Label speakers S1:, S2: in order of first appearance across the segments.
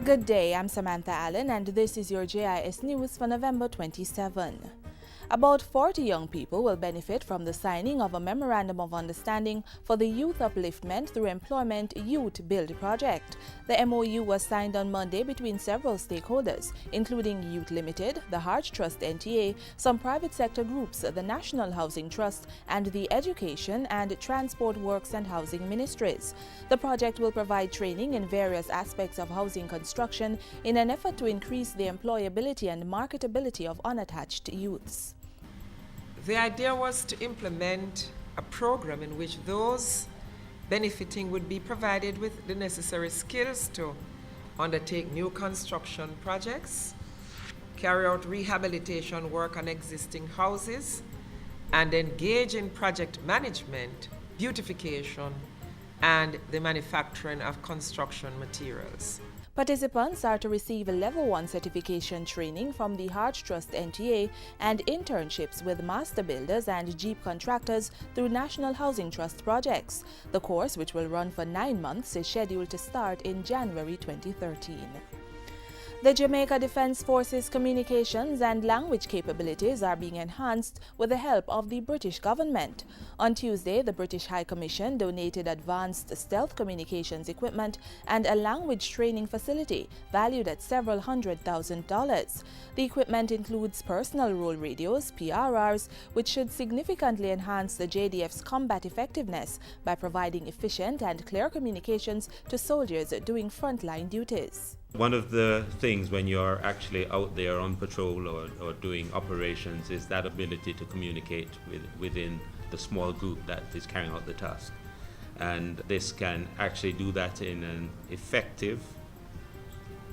S1: Good day, I'm Samantha Allen and this is your JIS News for November 27. About 40 young people will benefit from the signing of a Memorandum of Understanding for the Youth Upliftment Through Employment Youth Build project. The MOU was signed on Monday between several stakeholders, including Youth Limited, the Heart Trust NTA, some private sector groups, the National Housing Trust, and the Education and Transport Works and Housing Ministries. The project will provide training in various aspects of housing construction in an effort to increase the employability and marketability of unattached youths.
S2: The idea was to implement a program in which those benefiting would be provided with the necessary skills to undertake new construction projects, carry out rehabilitation work on existing houses, and engage in project management, beautification, and the manufacturing of construction materials.
S1: Participants are to receive a Level 1 certification training from the Heart Trust NTA and internships with master builders and Jeep contractors through National Housing Trust projects. The course, which will run for 9 months, is scheduled to start in January 2013. The Jamaica Defence Forces communications and language capabilities are being enhanced with the help of the British government. On Tuesday, the British High Commission donated advanced stealth communications equipment and a language training facility valued at several $100,000. The equipment includes personal role radios, PRRs, which should significantly enhance the JDF's combat effectiveness by providing efficient and clear communications to soldiers doing frontline duties.
S3: One of the things when you're actually out there on patrol or doing operations is that ability to communicate within the small group that is carrying out the task. And this can actually do that in an effective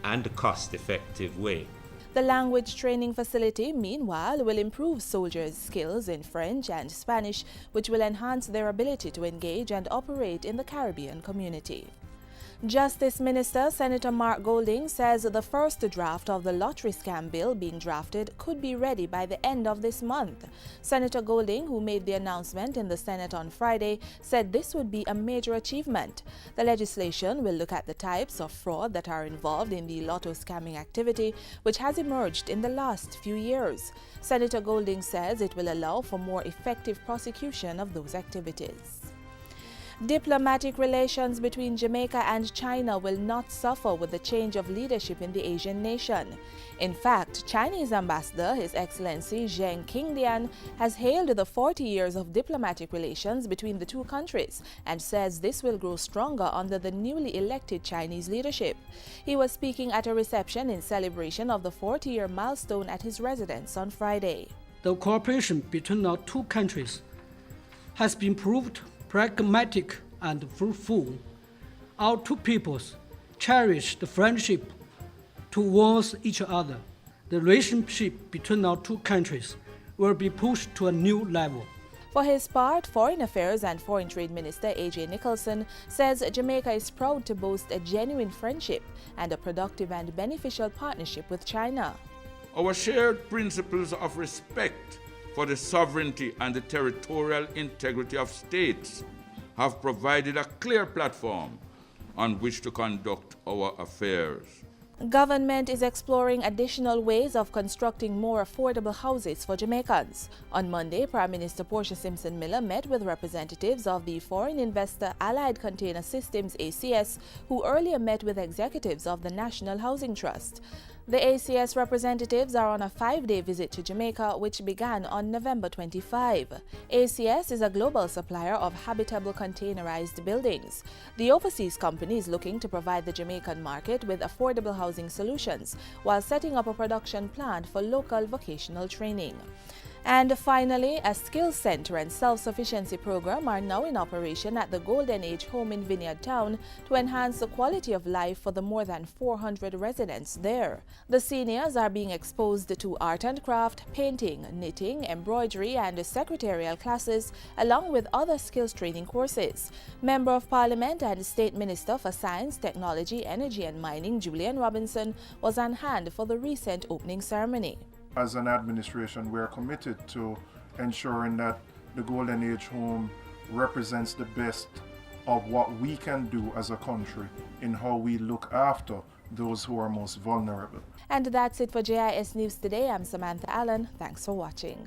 S3: and cost-effective way.
S1: The language training facility, meanwhile, will improve soldiers' skills in French and Spanish, which will enhance their ability to engage and operate in the Caribbean community. Justice Minister Senator Mark Golding says the first draft of the lottery scam bill being drafted could be ready by the end of this month. Senator Golding, who made the announcement in the Senate on Friday, said this would be a major achievement. The legislation will look at the types of fraud that are involved in the lotto scamming activity, which has emerged in the last few years. Senator Golding says it will allow for more effective prosecution of those activities. Diplomatic relations between Jamaica and China will not suffer with the change of leadership in the Asian nation. In fact, Chinese Ambassador His Excellency Zheng Qingdian has hailed the 40 years of diplomatic relations between the two countries and says this will grow stronger under the newly elected Chinese leadership. He was speaking at a reception in celebration of the 40-year milestone at his residence on Friday.
S4: The cooperation between our two countries has been proved pragmatic and fruitful. Our two peoples cherish the friendship towards each other. The relationship between our two countries will be pushed to a new level.
S1: For his part, Foreign Affairs and Foreign Trade Minister A.J. Nicholson says Jamaica is proud to boast a genuine friendship and a productive and beneficial partnership with China.
S5: Our shared principles of respect for the sovereignty and the territorial integrity of states have provided a clear platform on which to conduct our affairs.
S1: Government is exploring additional ways of constructing more affordable houses for Jamaicans. On Monday, Prime Minister Portia Simpson Miller met with representatives of the foreign investor Allied Container Systems ACS, who earlier met with executives of the National Housing Trust. The ACS representatives are on a 5-day visit to Jamaica, which began on November 25. ACS is a global supplier of habitable containerized buildings. The overseas company is looking to provide the Jamaican market with affordable housing solutions while setting up a production plant for local vocational training. And finally, a skills center and self-sufficiency program are now in operation at the Golden Age home in Vineyard Town to enhance the quality of life for the more than 400 residents there. The seniors are being exposed to art and craft, painting, knitting, embroidery, and secretarial classes, along with other skills training courses. Member of Parliament and State Minister for Science, Technology, Energy and Mining, Julian Robinson, was on hand for the recent opening ceremony.
S6: As an administration, we are committed to ensuring that the Golden Age home represents the best of what we can do as a country in how we look after those who are most vulnerable.
S1: And that's it for JIS News today. I'm Samantha Allen. Thanks for watching.